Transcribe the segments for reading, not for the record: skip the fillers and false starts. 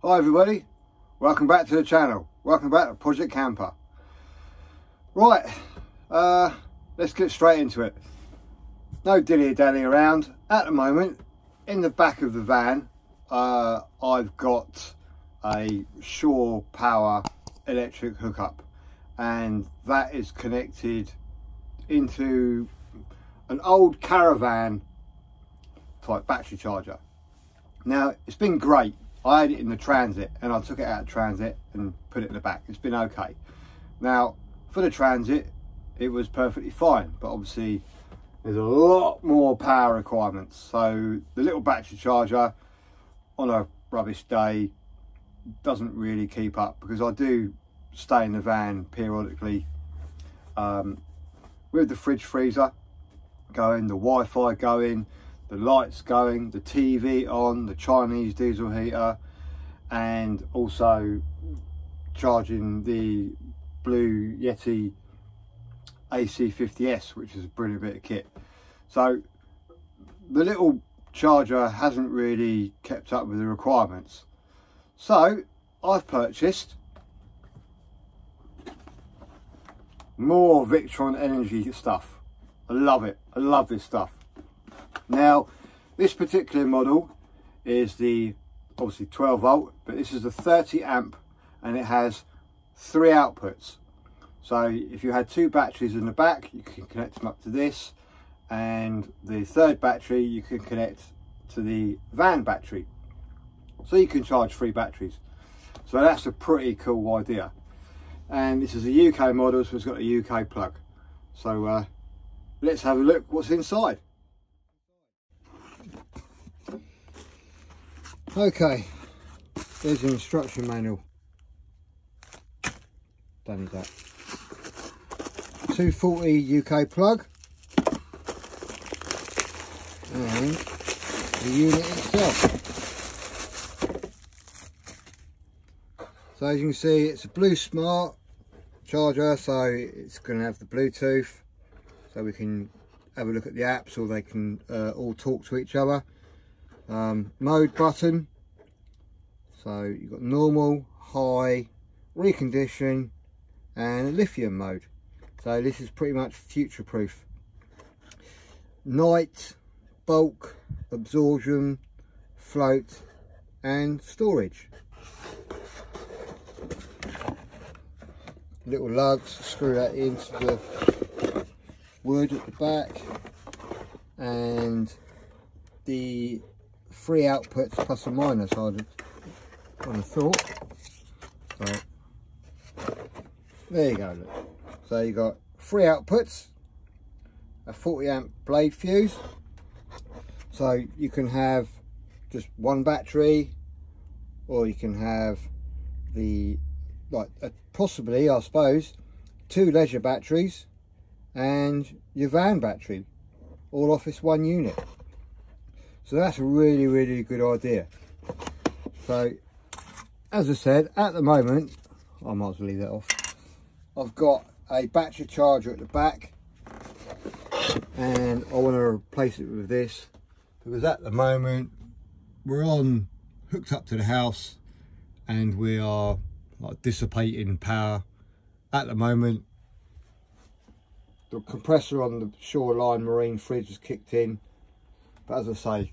Hi everybody, welcome back to the channel. Welcome back to Project Camper. Right, let's get straight into it. No dilly-dally around. At the moment, in the back of the van, I've got a shore power electric hookup, and that is connected into an old caravan type battery charger. Now, it's been great. I had it in the Transit and I took it out of Transit and put it in the back. It's been okay. Now, for the Transit, it was perfectly fine, but obviously there's a lot more power requirements. So the little battery charger on a rubbish day doesn't really keep up, because I do stay in the van periodically with the fridge freezer going, the Wi-Fi going, the lights going, the TV on, the Chinese diesel heater, and also charging the blue Yeti AC50s, which is a brilliant bit of kit. So the little charger hasn't really kept up with the requirements. So I've purchased more Victron energy stuff. I love it. I love this stuff. Now, this particular model is the obviously 12 volt, but this is the 30 amp and it has 3 outputs. So if you had 2 batteries in the back, you can connect them up to this, and the third battery you can connect to the van battery. So you can charge 3 batteries. So that's a pretty cool idea. And this is a UK model, so it's got a UK plug. So let's have a look what's inside. Okay, there's the instruction manual. Don't need that. 240 UK plug, and the unit itself. So as you can see, it's a Blue Smart charger, so it's going to have the Bluetooth, so we can have a look at the apps, or they can all talk to each other. Mode button, so you've got normal, high, recondition, and lithium mode. So this is pretty much future proof. Night, bulk, absorption, float, and storage. Little lugs, screw that into the wood at the back, and the 3 outputs plus and minus, I'd have thought. So there you go, look. So you got 3 outputs, a 40 amp blade fuse, so you can have just 1 battery, or you can have the possibly, I suppose, 2 leisure batteries and your van battery, all off this 1 unit. So that's a really good idea. So as I said, at the moment, I might as well leave that off. I've got a battery charger at the back, and I want to replace it with this, because at the moment we're hooked up to the house and we are dissipating power. At the moment, the compressor on the Shoreline Marine fridge has kicked in. But as I say,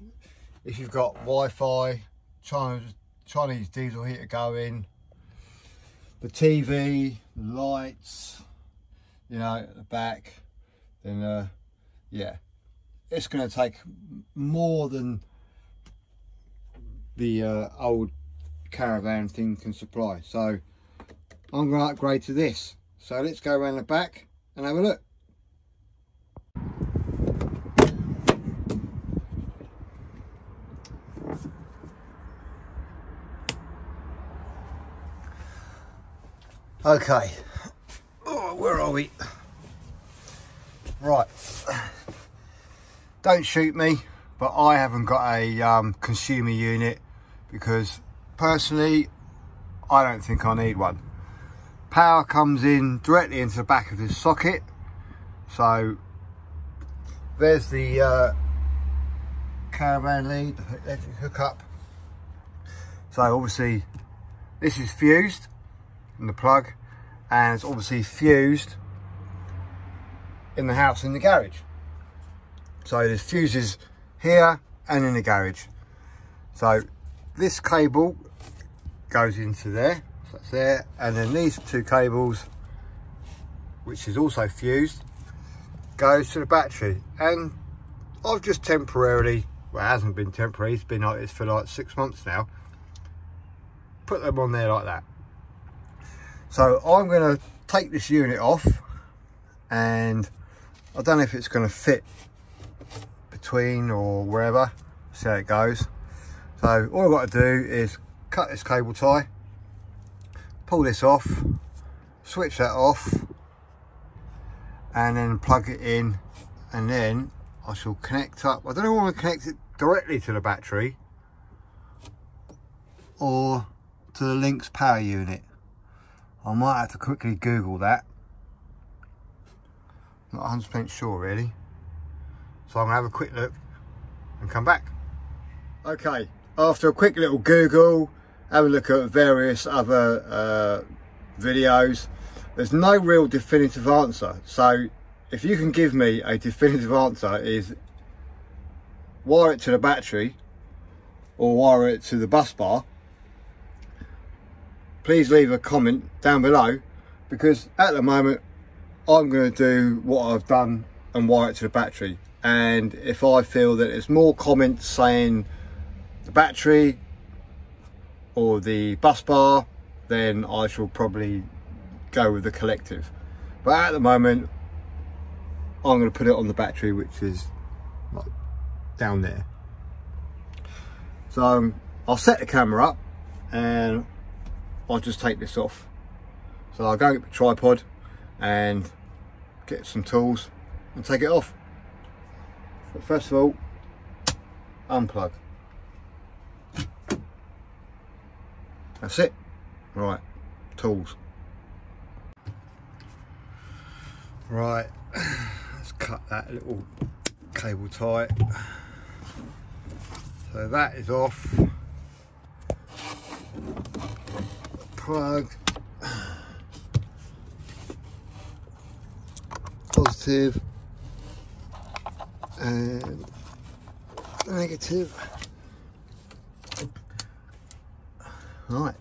if you've got Wi-Fi, Chinese diesel heater going, the TV, the lights, you know, at the back, then yeah, it's going to take more than the old caravan thing can supply. So I'm going to upgrade to this. So let's go around the back and have a look. Okay, oh, where are we? Right, don't shoot me, but I haven't got a consumer unit, because personally I don't think I need one. Power comes in directly into the back of this socket, so there's the caravan lead, the electric hookup. So obviously This is fused in the plug, and it's obviously fused in the house in the garage. So there's fuses here and in the garage. So this cable goes into there, so that's there, and then these two cables, which is also fused, goes to the battery. And I've just temporarily, well, it hasn't been temporary, it's been like this for like 6 months now, put them on there like that. So I'm going to take this unit off, and I don't know if it's going to fit between or wherever. See how it goes. So all I've got to do is cut this cable tie, pull this off, switch that off, and then plug it in, and then I shall connect up. I don't know if I want to connect it directly to the battery or to the Lynx power unit. I might have to quickly Google that. Not 100% sure really. So I'm gonna have a quick look and come back. Okay, after a quick little Google, have a look at various other videos, there's no real definitive answer. So if you can give me a definitive answer, is wire it to the battery or wire it to the bus bar, please leave a comment down below, because at the moment I'm going to do what I've done and wire it to the battery. And if I feel that there's more comments saying the battery or the bus bar, then I shall probably go with the collective. But at the moment I'm going to put it on the battery, which is like down there. So I'll set the camera up and I'll just take this off. So I'll go get the tripod and get some tools and take it off. But first of all, unplug. That's it. Right, tools. Right, let's cut that little cable tie. So that is off. Plug, positive and negative. Right,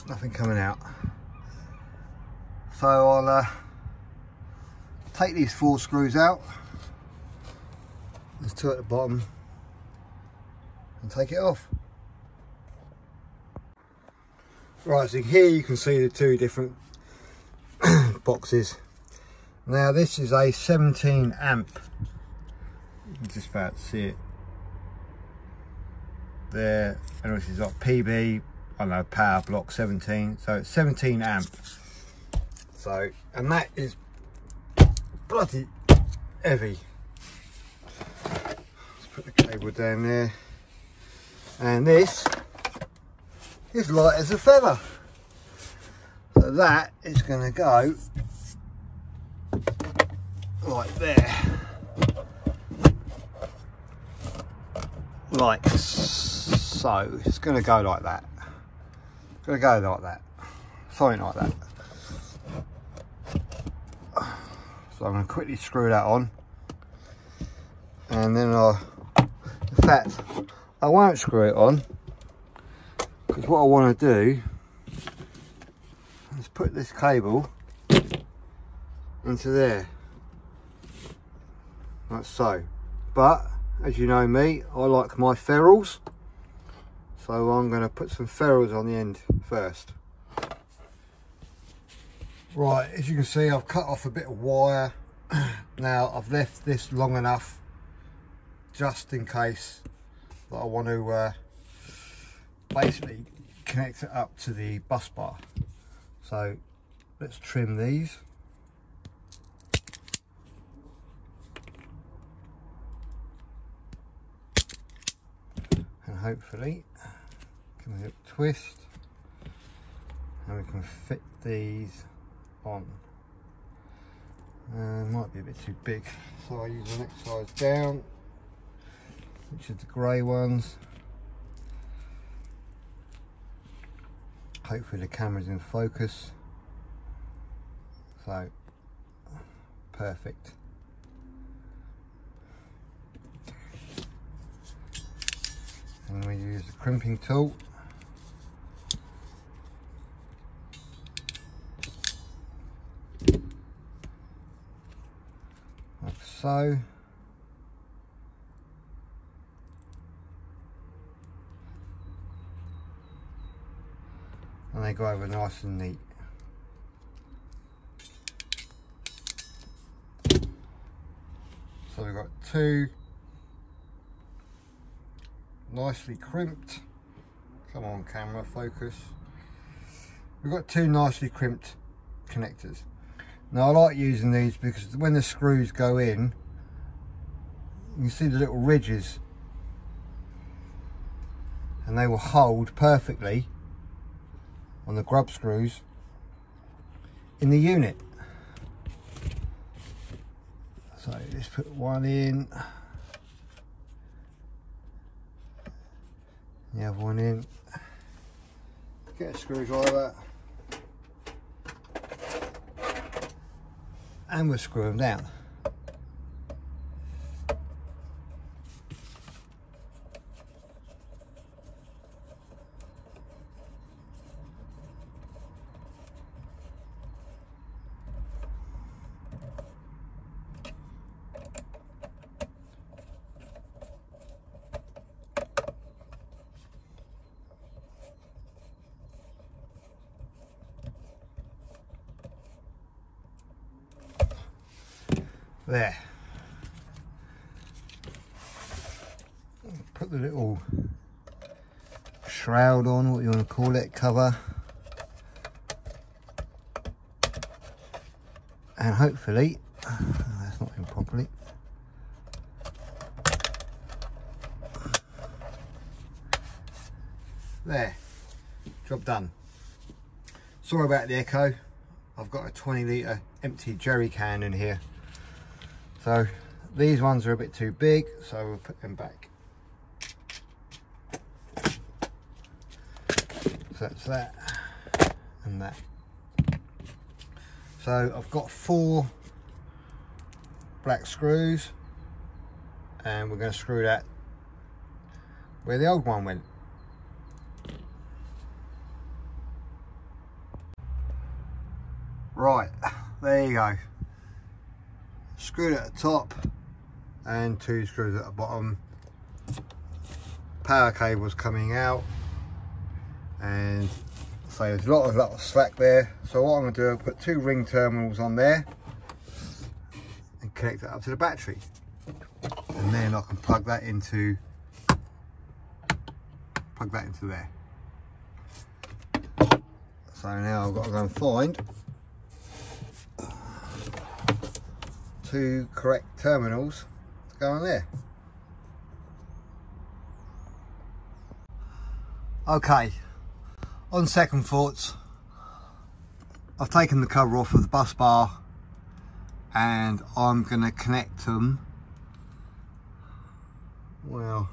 nothing coming out. So I'll take these 4 screws out. There's 2 at the bottom, and take it off. Right, so here you can see the 2 different boxes. Now this is a 17 amp. You can just about see it there. And this is like PB, I don't know, power block 17. So it's 17 amp. So, and that is bloody heavy. Let's put the cable down there. And this is light as a feather. So that is going to go like there, like so. It's going to go like that. It's going to go like that, something like that. So I'm going to quickly screw that on, and then in fact I won't screw it on, because what I want to do is put this cable into there, like so. But as you know me, I like my ferrules, so I'm going to put some ferrules on the end first. Right, as you can see, I've cut off a bit of wire. Now I've left this long enough just in case that I want to basically connect it up to the bus bar. So let's trim these. And hopefully give it a twist and we can fit these on. Might be a bit too big, so I use the next size down, which is the grey ones. hopefully the camera's in focus. So perfect. And we use the crimping tool. Like so. And they go over nice and neat. So we've got two nicely crimped, come on camera, focus. We've got two nicely crimped connectors. Now I like using these because when the screws go in, you can see the little ridges and they will hold perfectly on the grub screws in the unit. So let's put one in, the other one in, get a screwdriver and we'll screw them down. There. Put the little shroud on, what you want to call it, cover. And hopefully, that's not in properly. There, job done. Sorry about the echo. I've got a 20 litre empty jerry can in here. So these ones are a bit too big, so we'll put them back. So that's that and that. So I've got 4 black screws and we're going to screw that where the old one went. Right, there you go. Screwed at the top and 2 screws at the bottom. Power cables coming out, and so there's a lot of slack there. So what I'm going to do, I'll put 2 ring terminals on there and connect it up to the battery, and then I can plug that into there. So now I've got to go and find 2 correct terminals to go on there. Okay, on second thoughts, I've taken the cover off of the bus bar and I'm going to connect them. Well,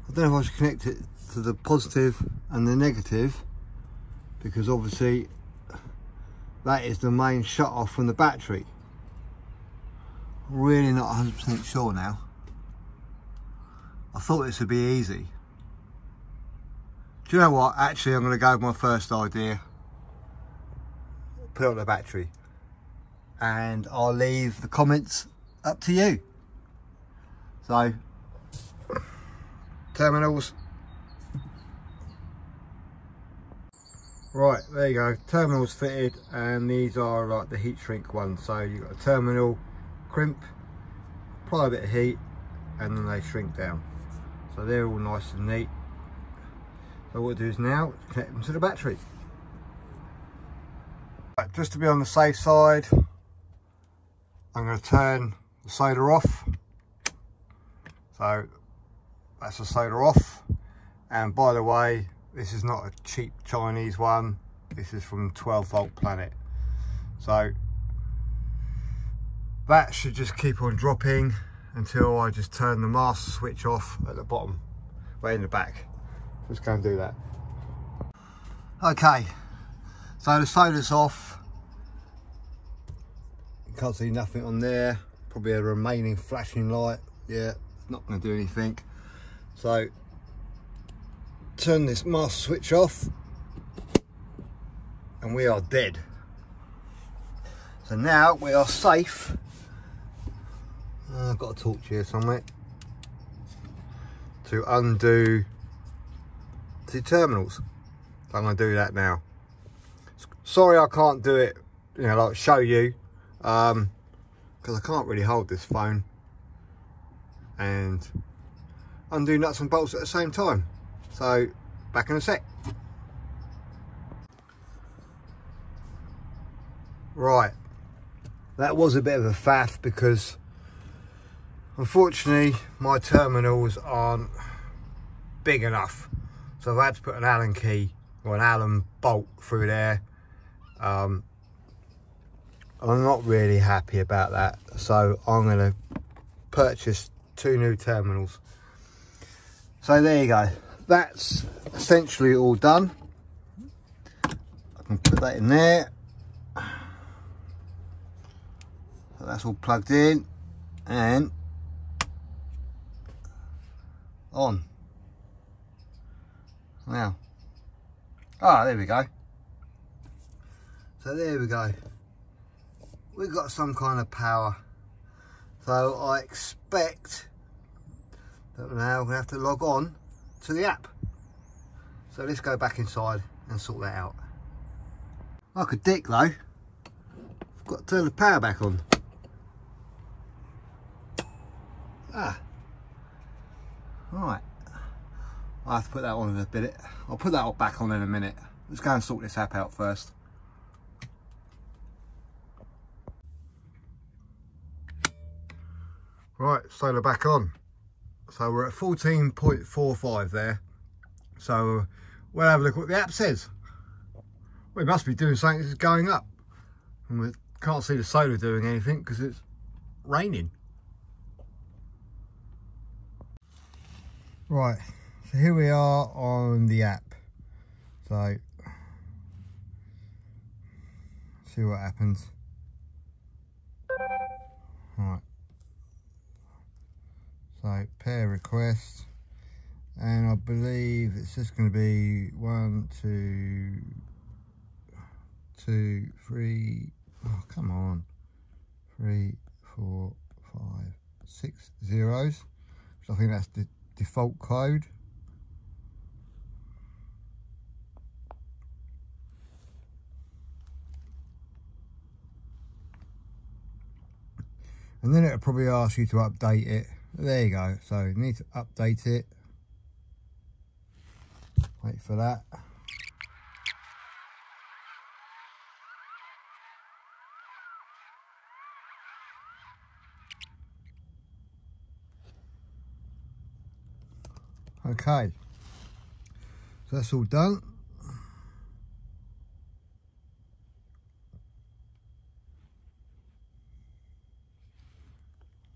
I don't know if I should connect it to the positive and the negative, because obviously that is the main shut off from the battery. Really not 100% sure now. I thought this would be easy. Do you know what? Actually, I'm going to go with my first idea. Put it on the battery. And I'll leave the comments up to you. So, terminals. Right, there you go. Terminals fitted, and these are like the heat shrink ones. So you've got a terminal, crimp, apply a bit of heat, and then they shrink down. So they're all nice and neat. So what we'll do is now connect them to the battery. Right, just to be on the safe side, I'm going to turn the solder off. So that's the solder off. And by the way, this is not a cheap Chinese one. This is from 12V Planet. So that should just keep on dropping until I just turn the master switch off at the bottom, way in the back. Just go and do that. Okay, so the solar's off. You can't see nothing on there. Probably a remaining flashing light. Yeah, not going to do anything. So turn this master switch off and we are dead. So now we are safe. I've got a torch here somewhere to undo the terminals. I'm going to do that now. Sorry I can't do it, you know, like show you, because I can't really hold this phone and undo nuts and bolts at the same time. So back in a sec. Right, that was a bit of a faff because unfortunately my terminals aren't big enough, so I've had to put an Allen key or an Allen bolt through there. I'm not really happy about that, so I'm going to purchase 2 new terminals. So there you go, that's essentially all done. I can put that in there. So that's all plugged in and on. Now, there we go. So there we go. We've got some kind of power. So I expect that now we're going to have to log on to the app. So let's go back inside and sort that out. Like a dick though, I've got to turn the power back on. Right, I'll have to put that on in a bit. I'll put that back on in a minute. Let's go and sort this app out first. Right, solar back on. So we're at 14.45 there. So we'll have a look at what the app says. Well, it must be doing something that's going up. And we can't see the solar doing anything because it's raining. Right, so here we are on the app. So, see what happens. Right. So, pair request. And I believe it's just going to be 1, 2, 2, 3. Oh, come on. 3, 4, 5, 6 zeros. So I think that's the default code. And then it'll probably ask you to update it. There you go. So you need to update it. Wait for that. Okay, so that's all done.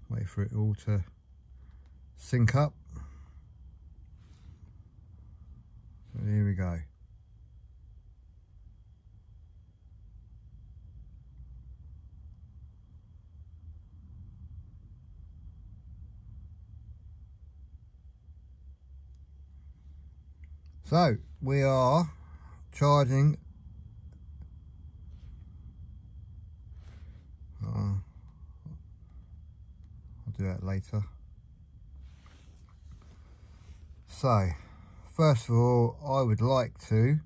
Wait for it all to sync up. So here we go. So we are charging I'll do that later. So first of all, I would like to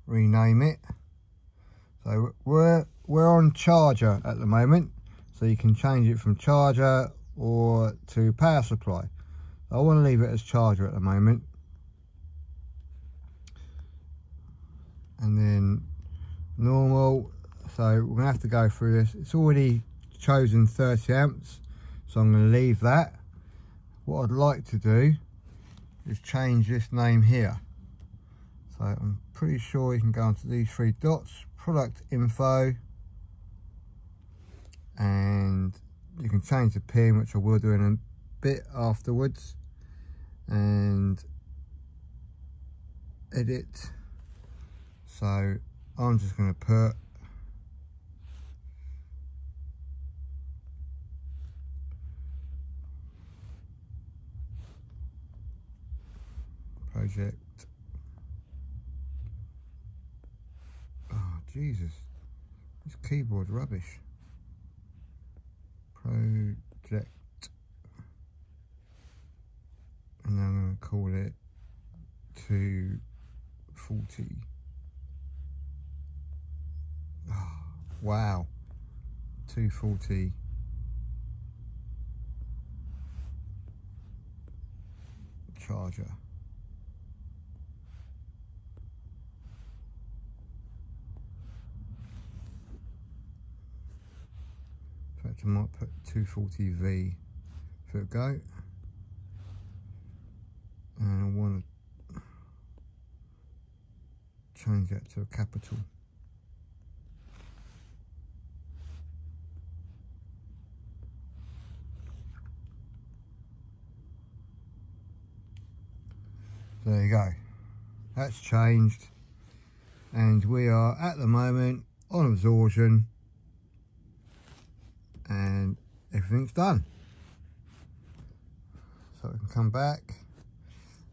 rename it. So we're on charger at the moment, so you can change it from charger or to power supply. I want to leave it as charger at the moment. And then normal, so we're going to have to go through this. It's already chosen 30 amps, so I'm going to leave that. What I'd like to do is change this name here. So I'm pretty sure you can go onto these 3 dots, product info, and you can change the pin, which I will do in a bit afterwards. And edit. So I'm just going to put project. Oh Jesus, this keyboard's rubbish. Project, and then I'm going to call it 240. Oh, wow, 240 charger. In fact, I might put 240V for a go, and I want to change that to a capital. So there you go, that's changed, and we are at the moment on absorption and everything's done. So we can come back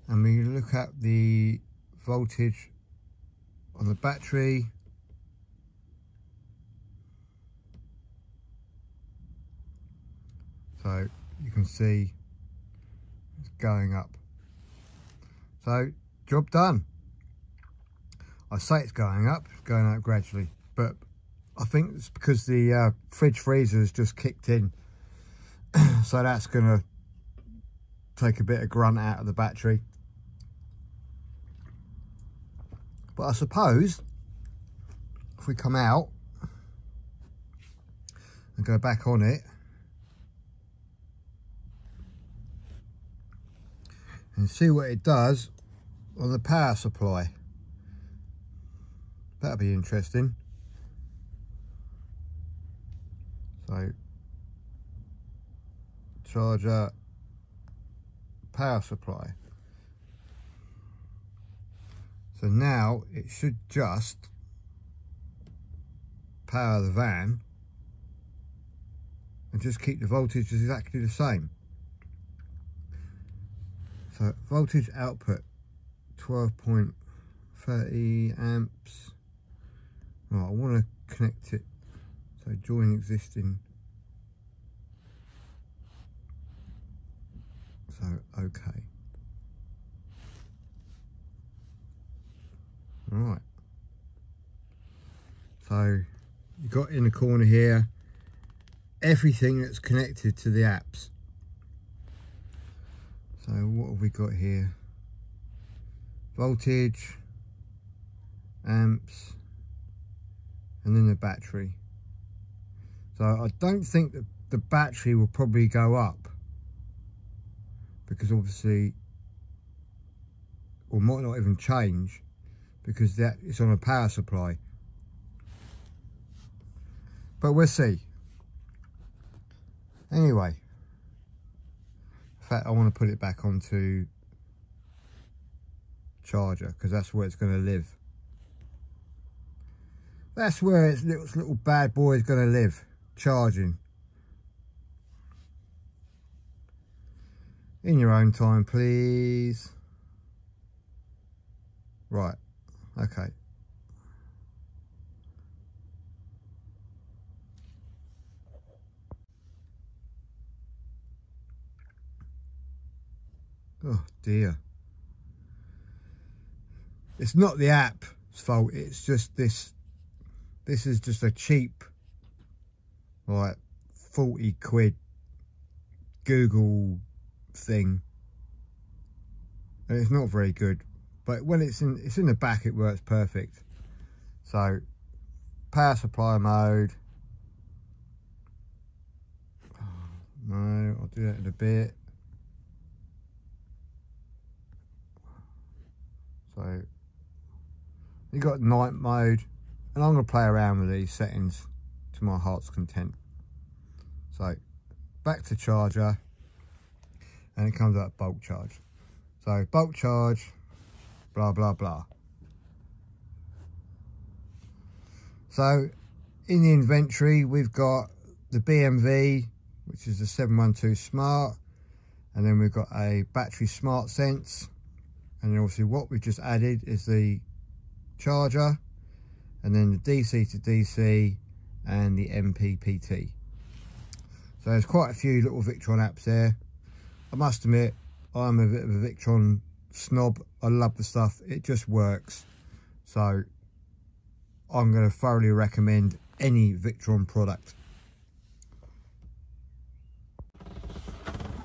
and we look at the voltage on the battery. So you can see it's going up. So job done. I say it's going up gradually, but I think it's because the fridge freezer has just kicked in. So that's gonna take a bit of grunt out of the battery. But I suppose if we come out and go back on it and see what it does on the power supply, that'll be interesting. So charger, power supply. So now it should just power the van and just keep the voltage exactly the same. So voltage output 12.30 amps. Right, I want to connect it. So join existing. So okay. Right. So you got in the corner here everything that's connected to the apps. So what have we got here? Voltage, amps, and then the battery. So I don't think that the battery will probably go up, because obviously, or might not even change, because that is on a power supply. But we'll see. Anyway, in fact, I want to put it back onto charger, because that's where it's going to live. That's where its little bad boy is going to live, charging. In your own time, please. Right, okay. Oh dear. It's not the app's fault, it's just this is just a cheap, like 40 quid Google thing. And it's not very good. But when it's in the back, it works perfect. So power supply mode. No, I'll do that in a bit. So you got night mode, and I'm going to play around with these settings to my heart's content. So back to charger, and it comes up bulk charge. So bulk charge, blah blah blah. So in the inventory we've got the BMV, which is the 712 Smart, and then we've got a battery Smart Sense, and then obviously what we've just added is the charger, and then the DC to DC and the mppt. So there's quite a few little Victron apps there. I must admit, I'm a bit of a Victron snob. I love the stuff, it just works. So I'm going to thoroughly recommend any Victron product.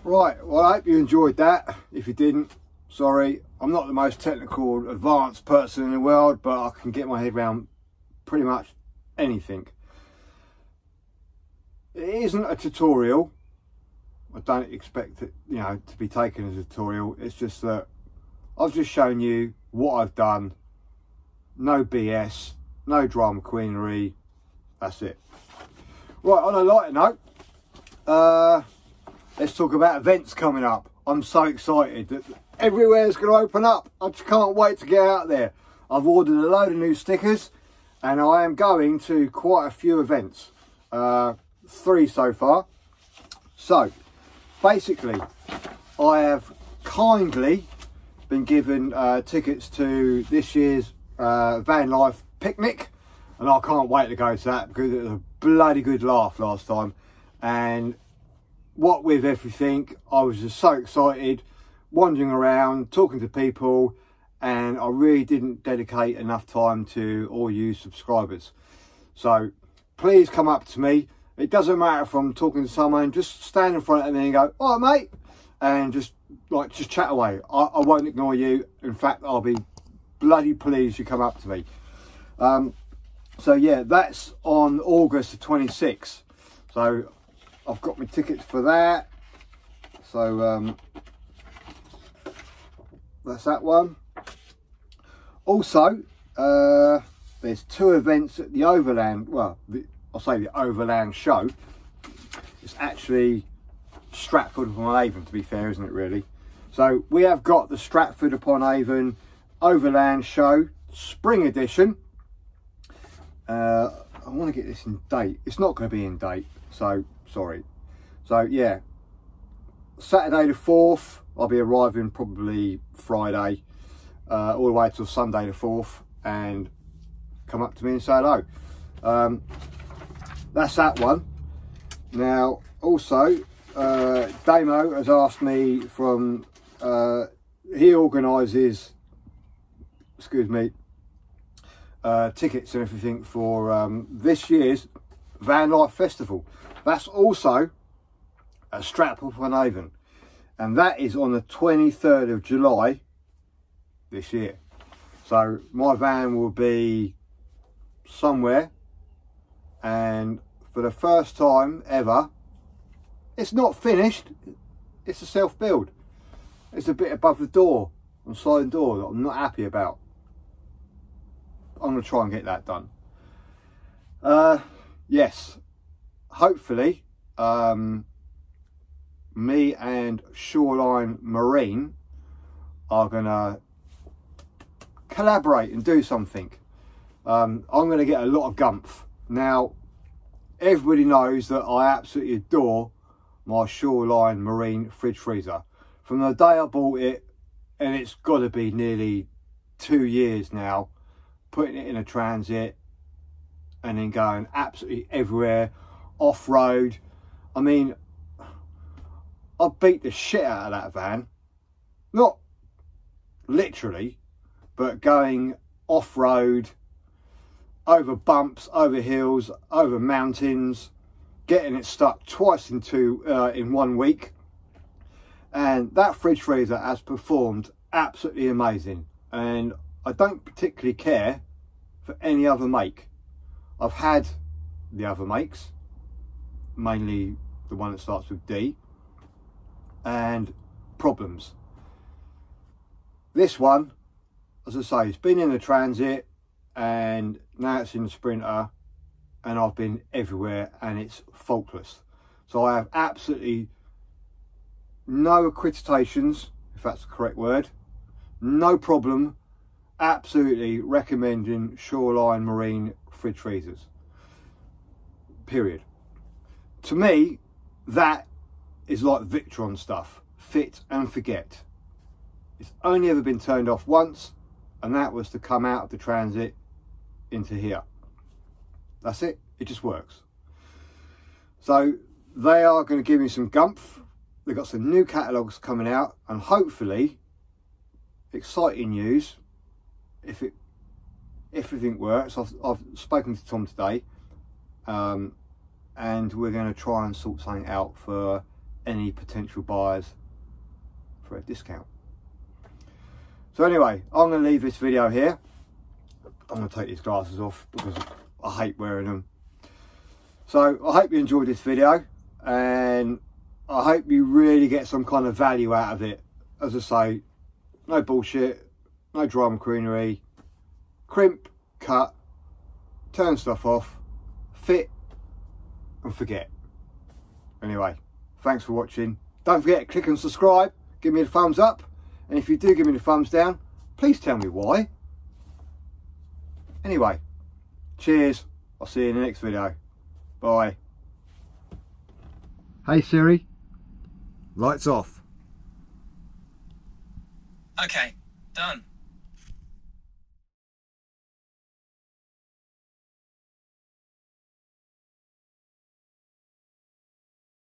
Right, well, I hope you enjoyed that. If you didn't, sorry. I'm not the most technical, advanced person in the world, but I can get my head around pretty much anything. It isn't a tutorial. I don't expect it, you know, to be taken as a tutorial. It's just that I've just shown you what I've done. No BS, no drama queenery. That's it. Right, on a lighter note, let's talk about events coming up. I'm so excited that everywhere's going to open up. I just can't wait to get out there. I've ordered a load of new stickers and I am going to quite a few events. 3 so far. So basically I have kindly been given tickets to this year's van life picnic, and I can't wait to go to that because it was a bloody good laugh last time. And what with everything, I was just so excited, wandering around, talking to people, and I really didn't dedicate enough time to all you subscribers. So please come up to me. It doesn't matter if I'm talking to someone, just stand in front of me and go, "All right, mate," and just chat away. I won't ignore you. In fact, I'll be bloody pleased you come up to me. So yeah, that's on August the 26th. So I've got my tickets for that. So that's that one. Also, there's 2 events at the Overland. Well, I'll say the Overland show. It's actually Stratford upon Avon, to be fair, isn't it really? So we have got the Stratford upon Avon Overland show spring edition. I want to get this in date. It's not going to be in date, so sorry. So yeah, Saturday the 4th, I'll be arriving probably Friday, all the way till Sunday the 4th, and come up to me and say hello. That's that one. Now also, Damo has asked me from, he organises, excuse me, tickets and everything for this year's Van Life Festival. That's also at Stratford upon Avon, and that is on the 23rd of July this year. So my van will be somewhere, and for the first time ever, it's not finished, it's a self-build. It's a bit above the door, on sliding door, that I'm not happy about. I'm going to try and get that done. Yes, hopefully me and Shoreline Marine are going to collaborate and do something. I'm going to get a lot of gumph. Now, everybody knows that I absolutely adore my Shoreline Marine fridge freezer. From the day I bought it, and it's got to be nearly 2 years now, putting it in a transit and then going absolutely everywhere, off-road. I mean, I beat the shit out of that van. Not literally, but going off-road, over bumps, over hills, over mountains, getting it stuck twice in 1 week. And that fridge freezer has performed absolutely amazing. And I don't particularly care for any other make. I've had the other makes, mainly the one that starts with D, and problems. This one, as I say, it's been in the transit and now it's in the Sprinter, and I've been everywhere and it's faultless. So I have absolutely no accreditations, if that's the correct word, no problem absolutely recommending Shoreline Marine fridge freezers, period. To me, that is like Victron stuff, fit and forget. It's only ever been turned off once, and that was to come out of the transit into here. That's it, it just works. So they are going to give me some gumph. They've got some new catalogues coming out, and hopefully, exciting news, if everything works. I've spoken to Tom today, and we're going to try and sort something out for any potential buyers for a discount. So anyway, I'm going to leave this video here. I'm going to take these glasses off because I hate wearing them. So I hope you enjoyed this video, and I hope you really get some kind of value out of it. As I say, no bullshit, no drama queenery, crimp, cut, turn stuff off, fit and forget. Anyway, thanks for watching. Don't forget to click and subscribe, give me a thumbs up, and if you do give me the thumbs down, please tell me why. Anyway, cheers, I'll see you in the next video. Bye. Hey Siri, lights off. Okay, done.